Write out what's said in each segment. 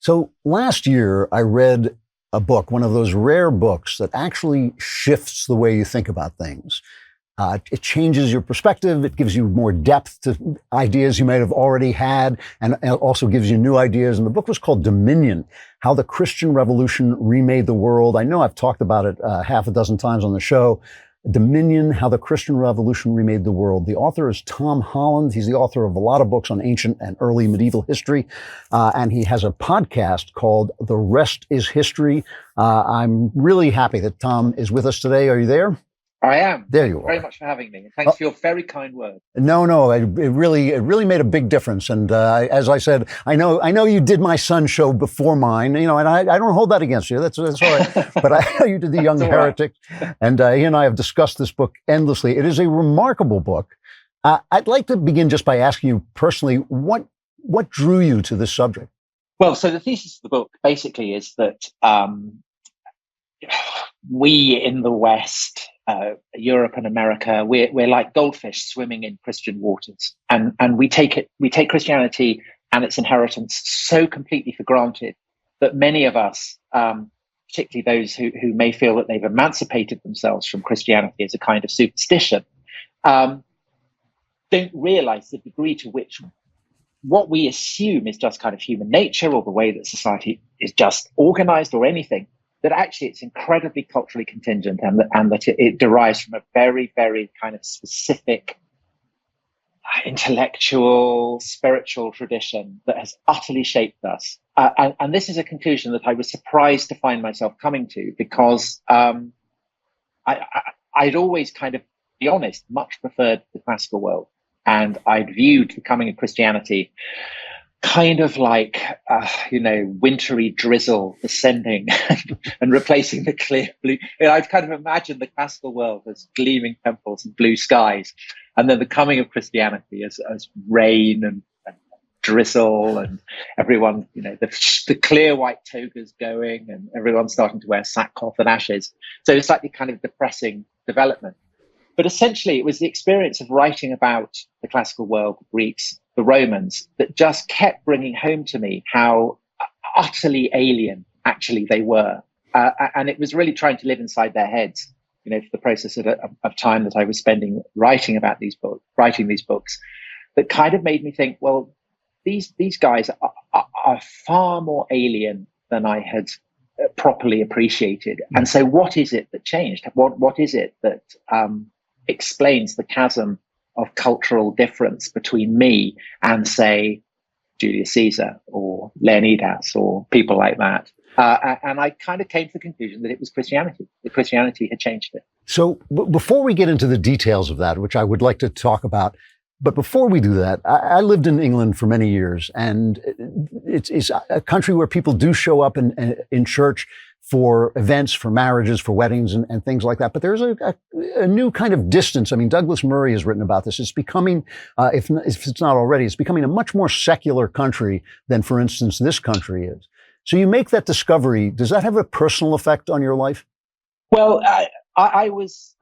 So last year, I read a book, one of those rare books that actually shifts the way you think about things. It changes your perspective. It gives you more depth to ideas you might have already had, and it also gives you new ideas. And the book was called Dominion: How the Christian Revolution Remade the World. I know I've talked about it half a dozen times on the show. Dominion: How the Christian Revolution Remade the World. The author is Tom Holland. He's the author of a lot of books on ancient and early medieval history. And he has a podcast called The Rest is History. I'm really happy that Tom is with us today. Are you there? I am. There you are. Very much for having me. Thanks for your very kind words. No, it really made a big difference. And as I said, I know you did my son's show before mine, and I don't hold that against you. That's all right. But I know you did The Young Heretic, right. And he and I have discussed this book endlessly. It is a remarkable book. I'd like to begin just by asking you personally, what drew you to this subject? Well, so the thesis of the book basically is that we in the West, Europe and America, we're like goldfish swimming in Christian waters, and we take Christianity and its inheritance so completely for granted that many of us, particularly those who may feel that they've emancipated themselves from Christianity as a kind of superstition, don't realize the degree to which what we assume is just kind of human nature or the way that society is just organized or anything, that actually it's incredibly culturally contingent, and that it derives from a very, very kind of specific intellectual, spiritual tradition that has utterly shaped us. And this is a conclusion that I was surprised to find myself coming to, because I'd always kind of, to be honest, much preferred the classical world. And I'd viewed the coming of Christianity kind of like, wintry drizzle descending and replacing the clear blue. I've kind of imagined the classical world as gleaming temples and blue skies, and then the coming of Christianity as rain and drizzle, and everyone, the clear white togas going, and everyone starting to wear sackcloth and ashes. So it's like the kind of depressing development. But essentially, it was the experience of writing about the classical world, the Greeks, the Romans, that just kept bringing home to me how utterly alien actually they were. And it was really trying to live inside their heads, for the process of time that I was spending writing these books, that kind of made me think, well, these guys are far more alien than I had properly appreciated. And so what is it that changed? What is it that explains the chasm of cultural difference between me and, say, Julius Caesar or Leonidas or people like that? And I kind of came to the conclusion that it was Christianity, that Christianity had changed it. So before we get into the details of that, which I would like to talk about, but before we do that, I lived in England for many years, and it's a country where people do show up in church for events, for marriages, for weddings, and things like that. But there's a new kind of distance. I mean, Douglas Murray has written about this. It's becoming, if it's not already, it's becoming a much more secular country than, for instance, this country is. So you make that discovery. Does that have a personal effect on your life? Well, I was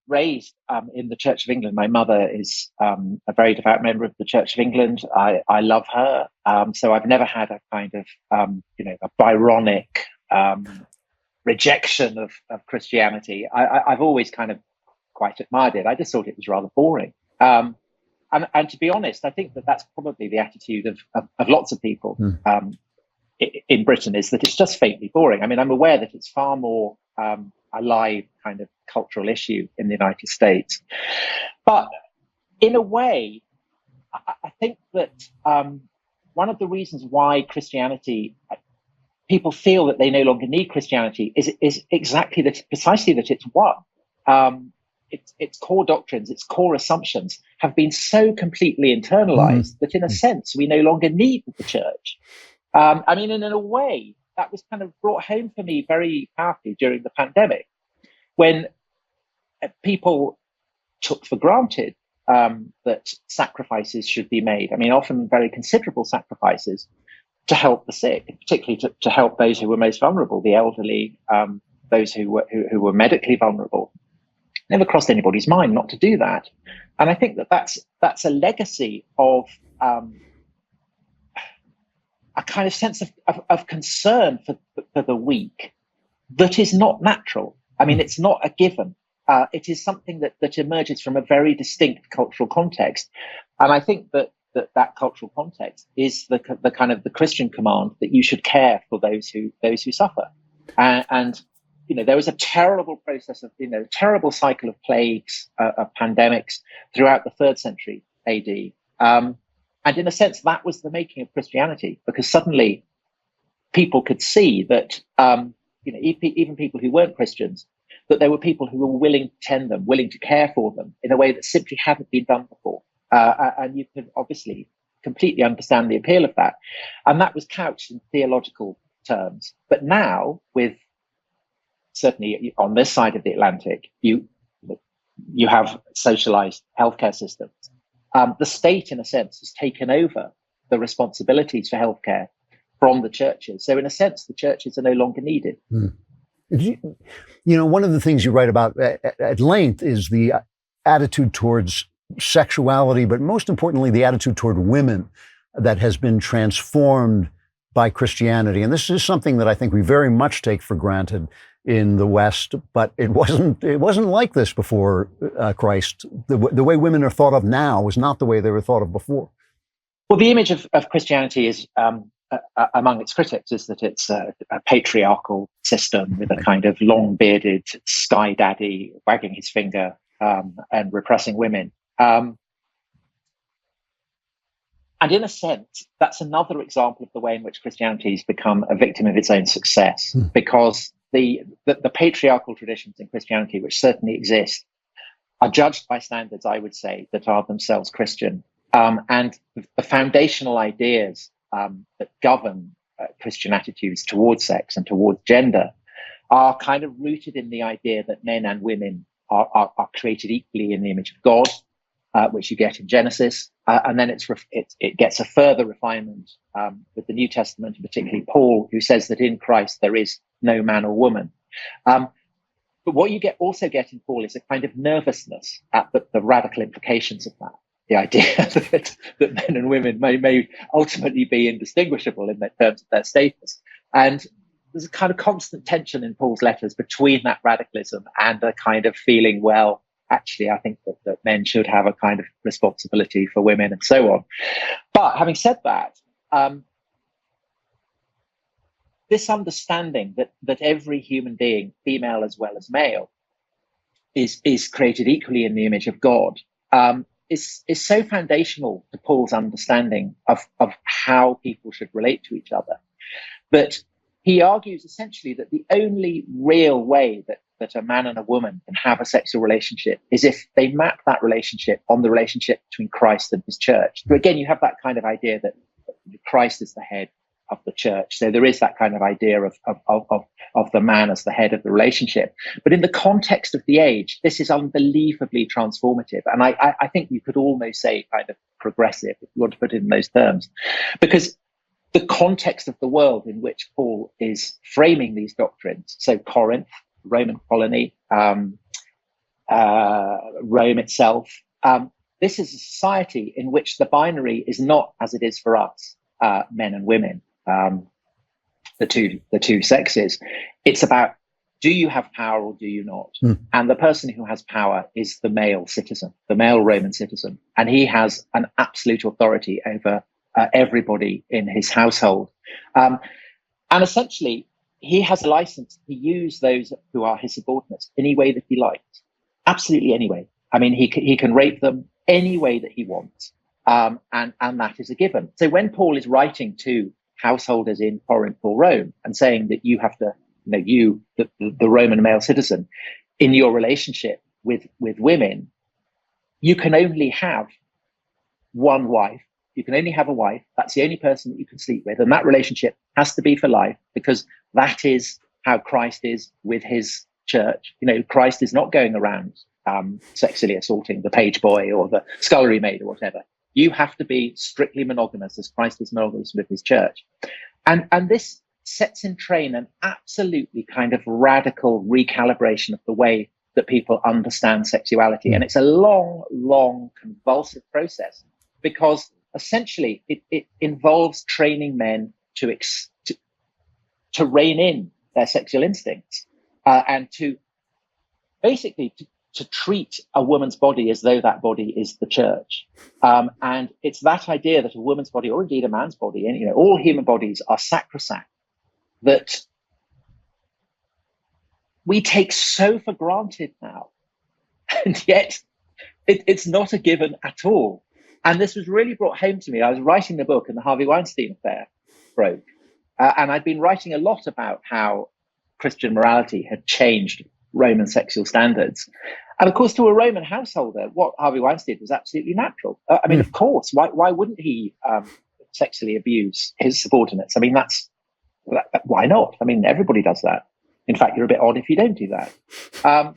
raised in the Church of England. My mother is a very devout member of the Church of England. I love her. So I've never had a kind of, a Byronic rejection of Christianity. I've always kind of quite admired it. I just thought it was rather boring. And to be honest, I think that's probably the attitude of lots of people in Britain, is that it's just faintly boring. I mean, I'm aware that it's far more a live kind of cultural issue in the United States. But in a way, I think that one of the reasons why Christianity, people feel that they no longer need Christianity, is precisely that it's won. Its core doctrines, its core assumptions have been so completely internalized that, in a sense, we no longer need the church. I mean, and in a way, that was kind of brought home for me very powerfully during the pandemic, when people took for granted that sacrifices should be made. I mean, often very considerable sacrifices to help the sick, particularly to help those who were most vulnerable, the elderly, those who were medically vulnerable. Never crossed anybody's mind not to do that. And I think that's a legacy of a kind of sense of concern for the weak that is not natural. I mean, it's not a given. It is something that emerges from a very distinct cultural context. And I think that cultural context is the kind of the Christian command that you should care for those who suffer. And there was a terrible process of, terrible cycle of plagues, of pandemics throughout the 3rd century AD. And in a sense, that was the making of Christianity, because suddenly people could see that, even people who weren't Christians, that there were people who were willing to tend them, willing to care for them in a way that simply hadn't been done before. And you can obviously completely understand the appeal of that. And that was couched in theological terms. But now, with certainly on this side of the Atlantic, you have socialized healthcare systems. The state, in a sense, has taken over the responsibilities for healthcare from the churches. So in a sense, the churches are no longer needed. One of the things you write about at length is the attitude towards sexuality, but most importantly, the attitude toward women that has been transformed by Christianity. And this is something that I think we very much take for granted in the West, but it wasn't like this before Christ. The way women are thought of now is not the way they were thought of before. Well, the image of Christianity is, among its critics, is that it's a patriarchal system with a kind of long-bearded sky daddy wagging his finger and repressing women. And in a sense, that's another example of the way in which Christianity has become a victim of its own success, because the patriarchal traditions in Christianity, which certainly exist, are judged by standards, I would say, that are themselves Christian. And the foundational ideas that govern Christian attitudes towards sex and towards gender are kind of rooted in the idea that men and women are created equally in the image of God, which you get in Genesis. And then it gets a further refinement with the New Testament, and particularly Paul, who says that in Christ there is no man or woman. But what you also get in Paul is a kind of nervousness at the radical implications of that. The idea that men and women may ultimately be indistinguishable in terms of their status. And there's a kind of constant tension in Paul's letters between that radicalism and a kind of feeling, well, actually, I think that men should have a kind of responsibility for women and so on. But having said that, this understanding that every human being, female as well as male, is created equally in the image of God, is so foundational to Paul's understanding of how people should relate to each other, that he argues essentially that the only real way that a man and a woman can have a sexual relationship is if they map that relationship on the relationship between Christ and his church. So again, you have that kind of idea that Christ is the head of the church. So there is that kind of idea of the man as the head of the relationship. But in the context of the age, this is unbelievably transformative. And I think you could almost say kind of progressive, if you want to put it in those terms, because the context of the world in which Paul is framing these doctrines, so Corinth, Roman colony, Rome itself, this is a society in which the binary is not as it is for us, men and women, the two sexes. It's about, do you have power or do you not? And the person who has power is the male citizen, the male Roman citizen, and he has an absolute authority over everybody in his household. And essentially, he has a license to use those who are his subordinates any way that he likes, absolutely any way. I mean, he can rape them any way that he wants, and that is a given. So when Paul is writing to householders in Corinth or Rome and saying that you have to, the Roman male citizen, in your relationship with women, you can only have one wife. You can only have a wife. That's the only person that you can sleep with. And that relationship has to be for life, because that is how Christ is with his church. Christ is not going around sexually assaulting the page boy or the scullery maid or whatever. You have to be strictly monogamous as Christ is monogamous with his church. And this sets in train an absolutely kind of radical recalibration of the way that people understand sexuality. And it's a long, convulsive process, because essentially it involves training men to rein in their sexual instincts, and to basically to treat a woman's body as though that body is the church. And it's that idea that a woman's body, or indeed a man's body, and all human bodies are sacrosanct, that we take so for granted now. And yet it's not a given at all. And this was really brought home to me. I was writing the book and the Harvey Weinstein affair broke. And I'd been writing a lot about how Christian morality had changed Roman sexual standards. And of course, to a Roman householder, what Harvey Weinstein did was absolutely natural. I mean, of course, why wouldn't he sexually abuse his subordinates? I mean, why not? I mean, everybody does that. In fact, you're a bit odd if you don't do that.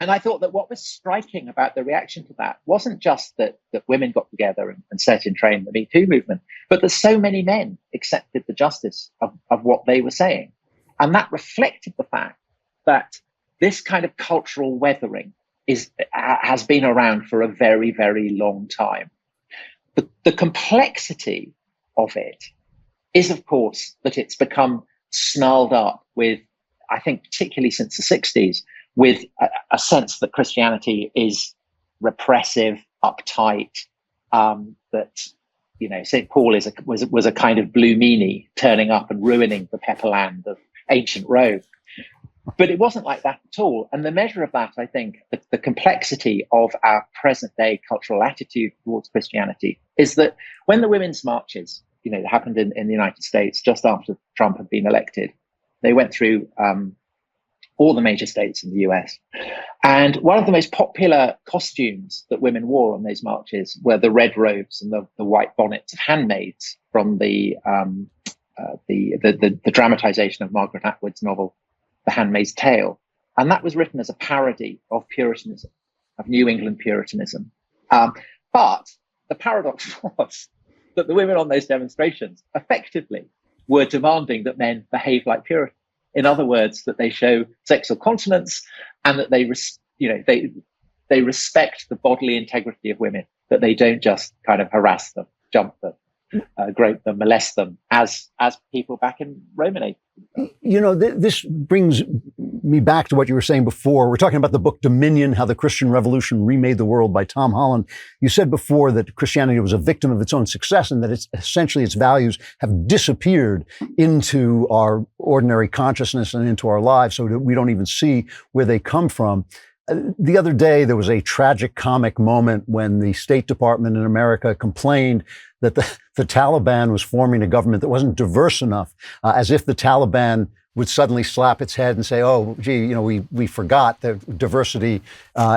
And I thought that what was striking about the reaction to that wasn't just that women got together and set in train the Me Too movement, but that so many men accepted the justice of what they were saying. And that reflected the fact that this kind of cultural weathering has been around for a very, very long time. The complexity of it is, of course, that it's become snarled up with, I think, particularly since the 60s, with a sense that Christianity is repressive, uptight, that, St. Paul was a kind of blue meanie turning up and ruining the pepperland of ancient Rome. But it wasn't like that at all. And the measure of that, I think, the complexity of our present day cultural attitude towards Christianity is that when the women's marches, happened in the United States just after Trump had been elected, they went through all the major states in the US. And one of the most popular costumes that women wore on those marches were the red robes and the white bonnets of handmaids from the dramatization of Margaret Atwood's novel, The Handmaid's Tale. And that was written as a parody of Puritanism, of New England Puritanism. But the paradox was that the women on those demonstrations effectively were demanding that men behave like Puritans. In other words, that they show sexual continence and that they respect the bodily integrity of women, that they don't just kind of harass them, jump them, grope them, molest them, as people back in Roman age. This brings me back to what you were saying before. We're talking about the book Dominion, How the Christian Revolution Remade the World by Tom Holland. You said before that Christianity was a victim of its own success and that its values have disappeared into our ordinary consciousness and into our lives so that we don't even see where they come from. The other day, there was a tragic comic moment when the State Department in America complained that the Taliban was forming a government that wasn't diverse enough, as if the Taliban would suddenly slap its head and say, oh, gee, we forgot that diversity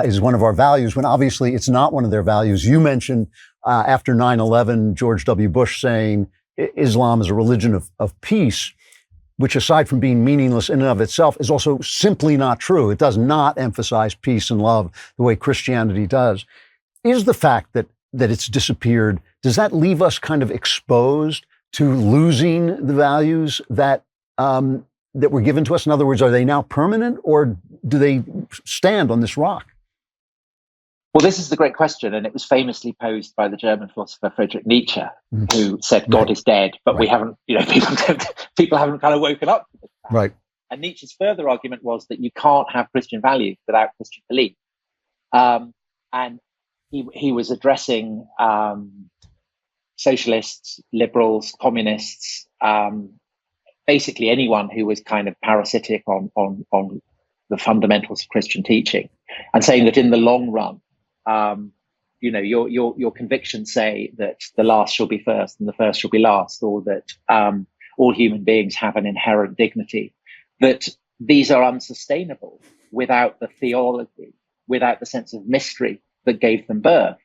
is one of our values, when obviously it's not one of their values. You mentioned after 9/11, George W. Bush saying Islam is a religion of peace, which aside from being meaningless in and of itself is also simply not true. It does not emphasize peace and love the way Christianity does. Is the fact that it's disappeared, does that leave us kind of exposed to losing the values that were given to us? In other words, are they now permanent or do they stand on this rock? Well, this is the great question, and it was famously posed by the German philosopher Friedrich Nietzsche, who said God is dead, but we haven't, people haven't kind of woken up to this fact. Right. And Nietzsche's further argument was that you can't have Christian values without Christian belief. And he was addressing socialists, liberals, communists, basically anyone who was kind of parasitic on the fundamentals of Christian teaching, and saying that in the long run, your convictions say that the last shall be first and the first shall be last, or that all human beings have an inherent dignity, that these are unsustainable without the theology, without the sense of mystery that gave them birth.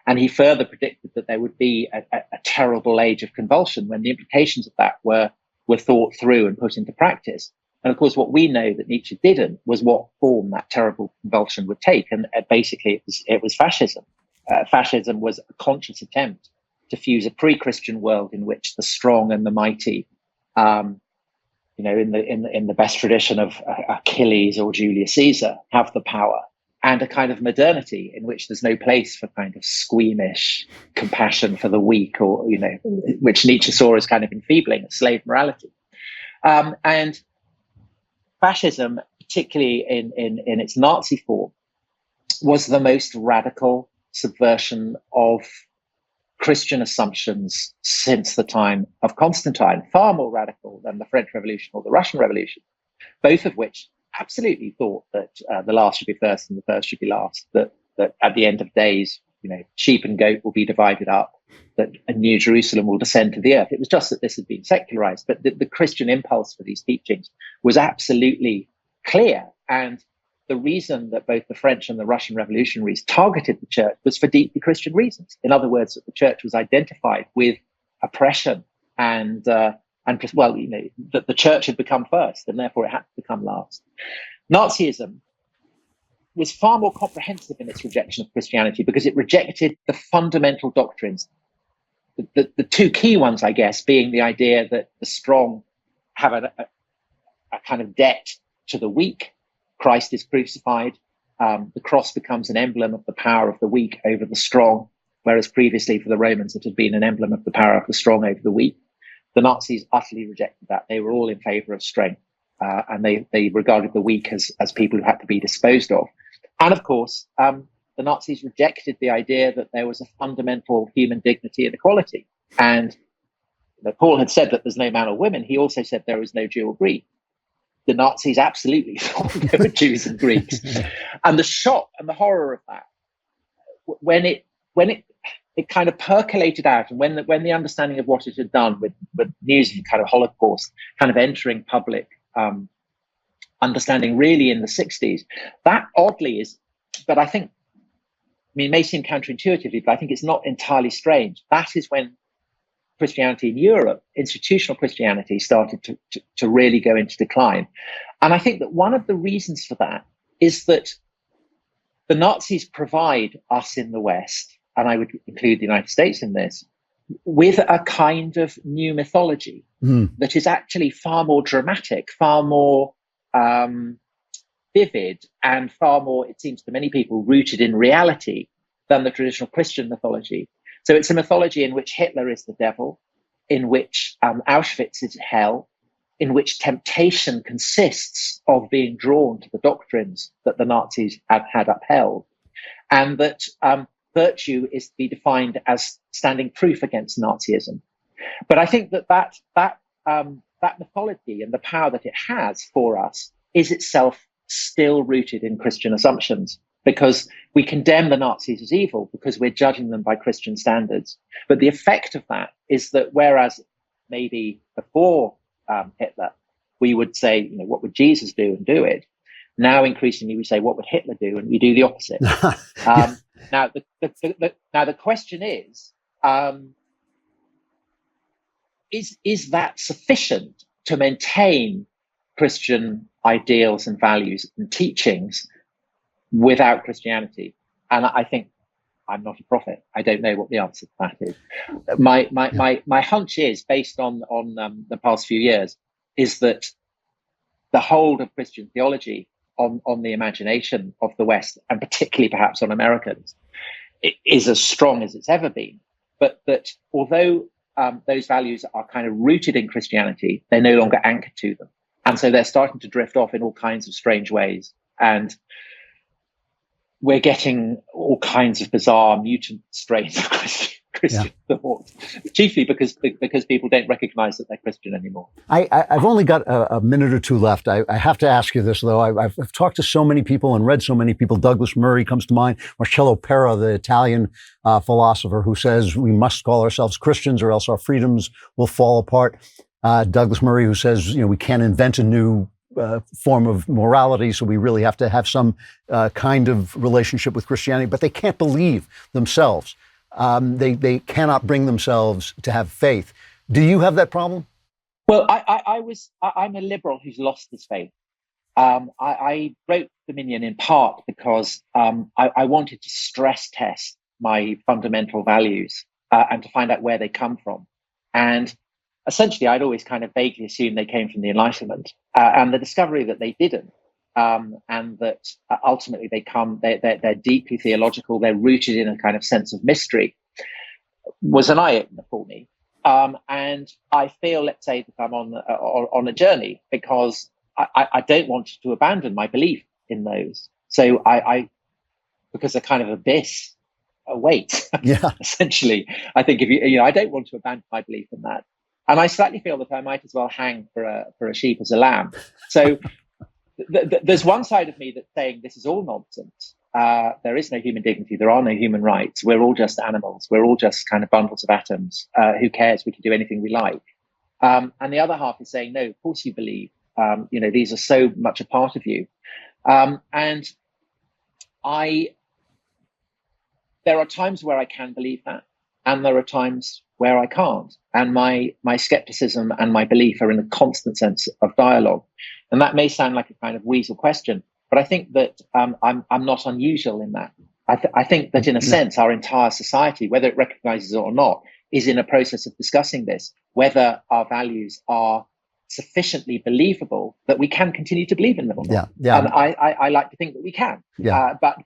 And he further predicted that there would be a terrible age of convulsion when the implications of that were thought through and put into practice. And of course, what we know that Nietzsche didn't was what form that terrible convulsion would take. And basically, it was fascism. Fascism was a conscious attempt to fuse a pre-Christian world in which the strong and the mighty, in the best tradition of Achilles or Julius Caesar, have the power, and a kind of modernity in which there's no place for kind of squeamish compassion for the weak, or, which Nietzsche saw as kind of enfeebling slave morality. And fascism, particularly in its Nazi form, was the most radical subversion of Christian assumptions since the time of Constantine, far more radical than the French Revolution or the Russian Revolution, both of which absolutely thought that the last should be first and the first should be last, that at the end of days, sheep and goat will be divided up, that a new Jerusalem will descend to the earth. It was just that this had been secularized, but the Christian impulse for these teachings was absolutely clear. And the reason that both the French and the Russian revolutionaries targeted the church was for deeply Christian reasons. In other words, that the church was identified with oppression that the church had become first, and therefore it had to become last. Nazism was far more comprehensive in its rejection of Christianity because it rejected the fundamental doctrines. The two key ones, I guess, being the idea that the strong have a kind of debt to the weak. Christ is crucified. The cross becomes an emblem of the power of the weak over the strong, whereas previously for the Romans it had been an emblem of the power of the strong over the weak. The Nazis utterly rejected that. They were all in favor of strength, and they regarded the weak as people who had to be disposed of. And of course, the Nazis rejected the idea that there was a fundamental human dignity and equality. And Paul had said that there's no man or woman. He also said there is no Jew or Greek. The Nazis absolutely thought there were Jews and Greeks. And the shock and the horror of that, when it kind of percolated out, and when the understanding of what it had done with news of kind of Holocaust kind of entering public understanding really in the 60s, that oddly is, but I think, it may seem counterintuitively, but I think it's not entirely strange. That is when Christianity in Europe, institutional Christianity, started to really go into decline. And I think that one of the reasons for that is that the Nazis provide us in the West, and I would include the United States in this, with a kind of new mythology that is actually far more dramatic, far more vivid, and far more, it seems to many people, rooted in reality than the traditional Christian mythology. So it's a mythology in which Hitler is the devil, in which Auschwitz is hell, in which temptation consists of being drawn to the doctrines that the Nazis had upheld, and that virtue is to be defined as standing proof against Nazism. But I think that mythology and the power that it has for us is itself still rooted in Christian assumptions, because we condemn the Nazis as evil because we're judging them by Christian standards. But the effect of that is that whereas maybe before Hitler, we would say, what would Jesus do and do it? Now, increasingly, we say, what would Hitler do? And we do the opposite. Now, the question is that sufficient to maintain Christian ideals and values and teachings without Christianity? And I think, I'm not a prophet, I don't know what the answer to that is. My hunch is, based on the past few years, is that the hold of Christian theology on the imagination of the West, and particularly perhaps on Americans, is as strong as it's ever been. But that although those values are kind of rooted in Christianity, they're no longer anchored to them. And so they're starting to drift off in all kinds of strange ways. And we're getting all kinds of bizarre mutant strains of Christian thought, chiefly because people don't recognize that they're Christian anymore. I've only got a minute or two left. I have to ask you this, though. I've talked to so many people and read so many people. Douglas Murray comes to mind, Marcello Pera, the Italian philosopher, who says we must call ourselves Christians or else our freedoms will fall apart. Douglas Murray, who says, we can't invent a new form of morality, so we really have to have some kind of relationship with Christianity, but they can't believe themselves. They cannot bring themselves to have faith. Do you have that problem? Well, I'm a liberal who's lost his faith. I wrote Dominion in part because I wanted to stress test my fundamental values and to find out where they come from. And essentially, I'd always kind of vaguely assumed they came from the Enlightenment, and the discovery that they didn't and that ultimately they're deeply theological, they're rooted in a kind of sense of mystery, was an eye-opener for me. And I feel, let's say, that I'm on a journey, because I don't want to abandon my belief in those. So because a kind of abyss awaits, Yeah. essentially. I think I don't want to abandon my belief in that. And I slightly feel that I might as well hang for a sheep as a lamb. So there's one side of me that's saying this is all nonsense. There is no human dignity. There are no human rights. We're all just animals. We're all just kind of bundles of atoms. Who cares? We can do anything we like. And the other half is saying, no, of course you believe. These are so much a part of you. And there are times where I can believe that, and there are times where I can't. And my skepticism and my belief are in a constant sense of dialogue. And that may sound like a kind of weasel question, but I think that I'm not unusual in that. I think that in a sense, our entire society, whether it recognizes it or not, is in a process of discussing this, whether our values are sufficiently believable that we can continue to believe in them or not. Yeah. And I like to think that we can. Yeah. But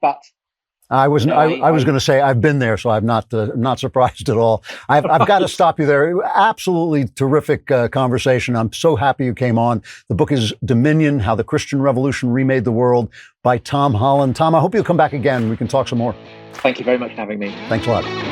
I was going to say I've been there, so I'm not surprised at all. I've got to stop you there. Absolutely terrific conversation. I'm so happy you came on. The book is Dominion: How the Christian Revolution Remade the World by Tom Holland. Tom, I hope you'll come back again. We can talk some more. Thank you very much for having me. Thanks a lot.